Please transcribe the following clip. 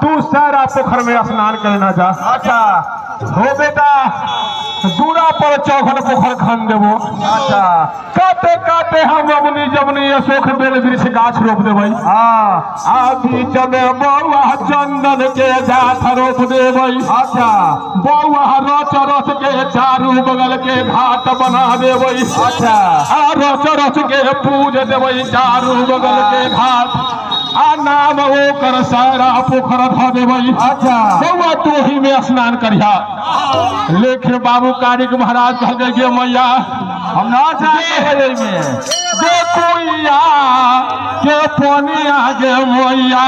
तू सारा पोखर में स्नान करना जा। अच्छा हो बेटा दूरा पर चौखट पोखर खन देवो। अच्छा काटे काटे हम अपनी जमनी अशोक बेल वृक्ष गाछ रोप देवे। हाँ बीच में बउआ चंदन के जाथ रोप देवे। अच्छा बउआ रच रच के चारू बगल के घाट बना देवे। अच्छा रच रच के पूज देवे चारू बगल के घाट। नाम ओकर सारा पोखर ध देवे। अच्छा बउआ तू ही में स्नान करिया। लेकिन बाबू कारिक महाराज कह गए मैया हम ना चाहे में जे कोइया के पोनिया गे मैया